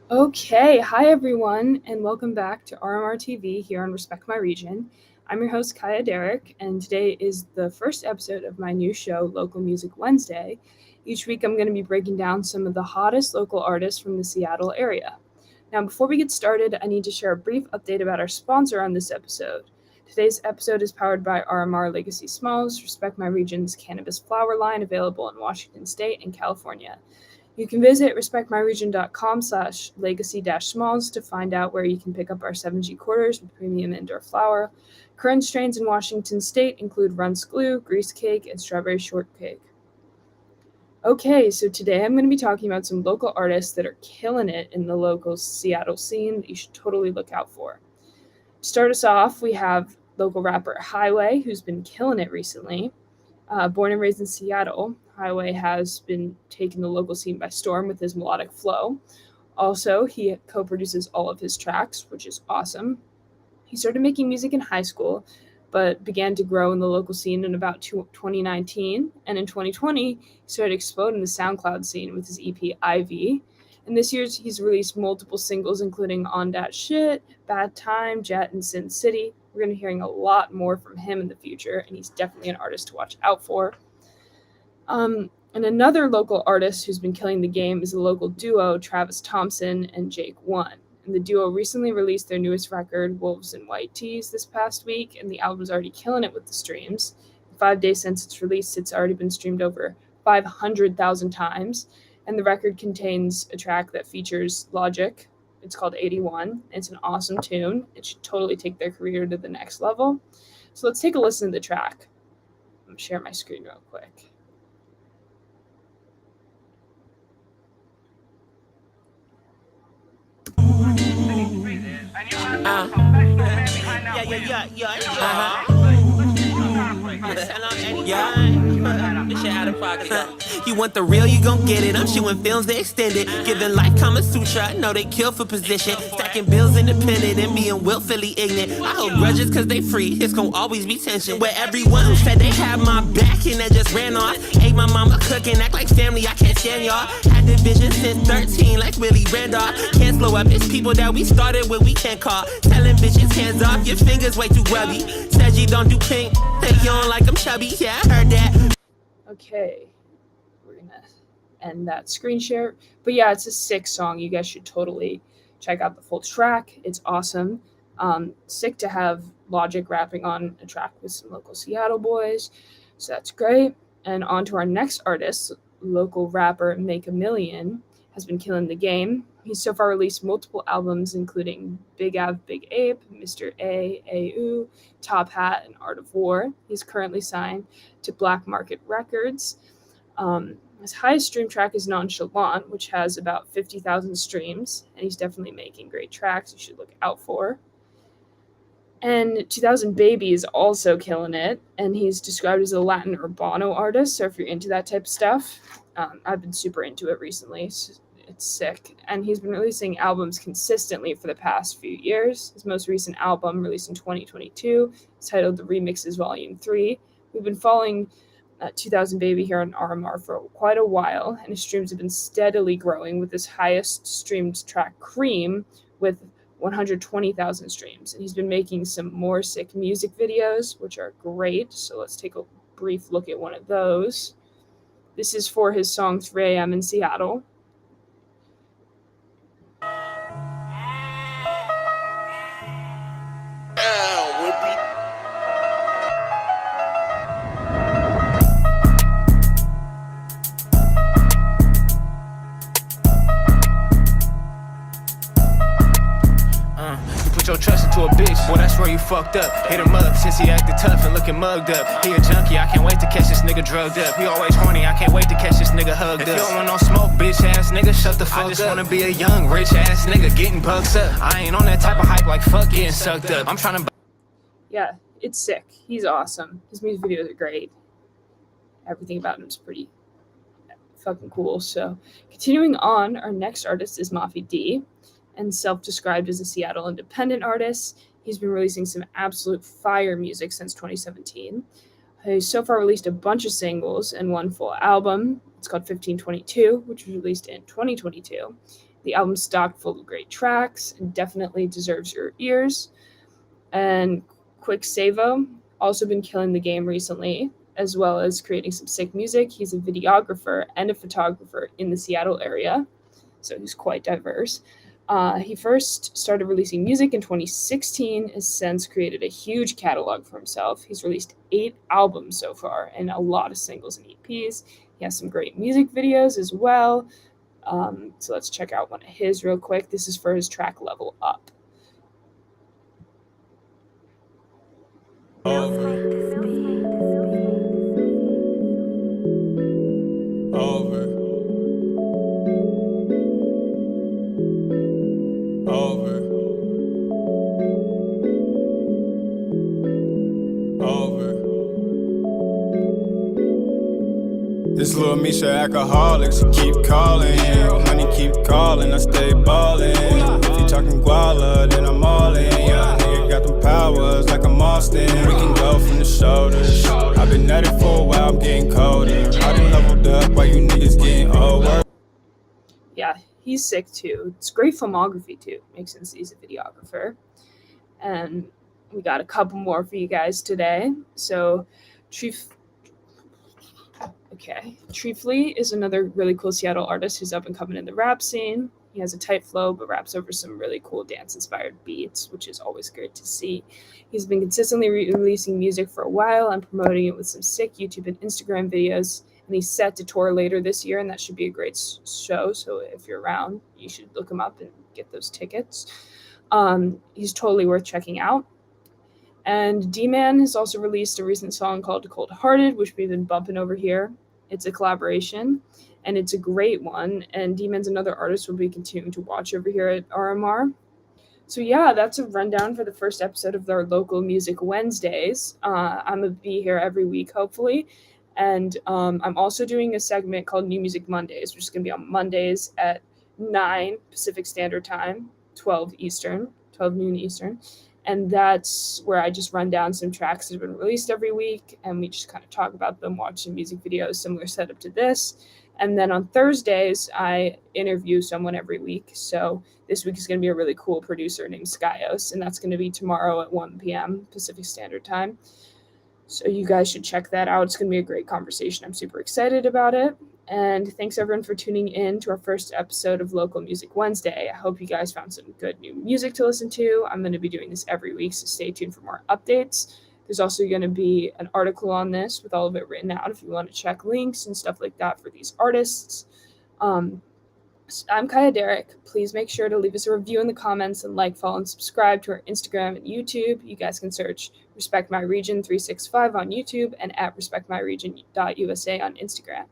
Okay, hi everyone, and welcome back to RMR TV here on Respect My Region. I'm your host, Kaja Deric, and today is the first episode of my new show, Local Music Wednesday. Each week, I'm going to be breaking down some of the hottest local artists from the Seattle area. Now, before we get started, I need to share a brief update about our sponsor on this episode. Today's episode is powered by RMR Legacy Smalls, Respect My Region's cannabis flower line available in Washington State and California. You can visit respectmyregion.com/legacy-smalls to find out where you can pick up our 7G quarters with premium indoor flower. Current strains in Washington State include Runts Glue, Grease Cake, and Strawberry Shortcake. Okay, so today I'm going to be talking about some local artists that are killing it in the local Seattle scene that you should totally look out for. To start us off, we have local rapper Highway, who's been killing it recently. Born and raised in Seattle, Highway has been taking the local scene by storm with his melodic flow. Also, he co-produces all of his tracks, which is awesome. He started making music in high school, but began to grow in the local scene in about 2019. And in 2020, he started exploding the SoundCloud scene with his EP Ivy. And this year, he's released multiple singles, including On Dat Shit, Bad Time, Jet, and Sin City. We're going to be hearing a lot more from him in the future, and he's definitely an artist to watch out for. And another local artist who's been killing the game is the local duo Travis Thompson and Jake One. And the duo recently released their newest record, Wolves in White Tees, this past week, and the album's already killing it with the streams. In 5 days since its release, it's already been streamed over 500,000 times. And the record contains a track that features Logic. It's called 81. It's an awesome tune. It should totally take their career to the next level. So let's take a listen to the track. I'm going to share my screen real quick. This shit out of pocket. You want the real, you gon' get it. I'm shooting films, they extended. Giving life Kama Sutra, I know they kill for position. Stacking bills independent and being willfully ignorant. I hold grudges cause they free, it's gon' always be tension. Where everyone who said they had my back and that just ran off. Ate my mama cooking, act like family, I can't stand y'all. Had the vision since 13 like Willie Randolph. Can't slow up, it's people that we started with we can't call. Telling bitches hands off, your fingers way too grubby. Said you don't do pink, think you don't like I'm chubby, yeah I heard that. Okay, we're gonna end that screen share. But yeah, it's a sick song. You guys should totally check out the full track. It's awesome. Sick to have Logic rapping on a track with some local Seattle boys. So that's great. And on to our next artist, local rapper Maika Million, has been killing the game. He's so far released multiple albums, including Big Av, Big Ape, Mr. A, AU, Top Hat, and Art of War. He's currently signed to Black Market Records. His highest stream track is Nonchalant, which has about 50,000 streams, and he's definitely making great tracks you should look out for. And 2000 Baby is also killing it, and he's described as a Latin urbano artist, so if you're into that type of stuff, I've been super into it recently. It's sick. And he's been releasing albums consistently for the past few years. His most recent album, released in 2022, is titled The Remixes Volume 3. We've been following 2000 Baby here on RMR for quite a while, and his streams have been steadily growing, with his highest streamed track, Cream, with 120,000 streams. And he's been making some more sick music videos, which are great. So let's take a brief look at one of those. This is for his song 3 a.m. in Seattle. Your trust into a bitch, well that's where you fucked up. Hit him up since he acted tough and looking mugged up. He a junkie, I can't wait to catch this nigga drugged up. He always horny, I can't wait to catch this nigga hugged up. If you don't want no smoke, bitch ass nigga, shut the fuck up. I just wanna be a young, rich ass nigga getting bucks up. I ain't on that type of hype like fuck getting sucked up. I'm trying to... Yeah, it's sick. He's awesome. His music videos are great. Everything about him is pretty fucking cool. So, continuing on, our next artist is Mafi D, and self-described as a Seattle independent artist. He's been releasing some absolute fire music since 2017. He's so far released a bunch of singles and one full album. It's called 1522, which was released in 2022. The album's stocked full of great tracks and definitely deserves your ears. And Quiccsavo, also been killing the game recently, as well as creating some sick music. He's a videographer and a photographer in the Seattle area, so he's quite diverse. He first started releasing music in 2016, has since created a huge catalog for himself. He's released 8 albums so far and a lot of singles and EPs. He has some great music videos as well. So let's check out one of his real quick. This is for his track Level Up. Over. This little Misha alcoholics, keep calling. Money keep calling, I stay ballin'. If you talking guala, then I'm all in. Young nigga got them powers like I'm Austin. We can go from the shoulders. I've been at it for a while, I'm getting colder. I done leveled up while you niggas getting older. Yeah, he's sick too. It's great filmography too. Makes sense he's a videographer. And we got a couple more for you guys today. So Treefly is another really cool Seattle artist who's up and coming in the rap scene. He has a tight flow, but raps over some really cool dance-inspired beats, which is always great to see. He's been consistently releasing music for a while and promoting it with some sick YouTube and Instagram videos. And he's set to tour later this year, and that should be a great show. So if you're around, you should look him up and get those tickets. He's totally worth checking out. And D-Man has also released a recent song called Cold Hearted, which we've been bumping over here. It's a collaboration, and it's a great one. And D-Man's another artist we'll be continuing to watch over here at RMR. So yeah, that's a rundown for the first episode of our local Music Wednesdays. I'm going to be here every week, hopefully. And I'm also doing a segment called New Music Mondays, which is going to be on Mondays at 9 Pacific Standard Time, 12 noon Eastern. And that's where I just run down some tracks that have been released every week, and we just kind of talk about them, watch some music videos, similar setup to this. And then on Thursdays, I interview someone every week. So this week is going to be a really cool producer named Skyos, and that's going to be tomorrow at 1 p.m. Pacific Standard Time. So you guys should check that out. It's going to be a great conversation. I'm super excited about it. And thanks everyone for tuning in to our first episode of Local Music Wednesday. I hope you guys found some good new music to listen to. I'm going to be doing this every week, so stay tuned for more updates. There's also going to be an article on this with all of it written out if you want to check links and stuff like that for these artists. I'm Kaja Deric. Please make sure to leave us a review in the comments and like, follow, and subscribe to our Instagram and YouTube. You guys can search Respect My Region 365 on YouTube and at respectmyregion.usa on Instagram.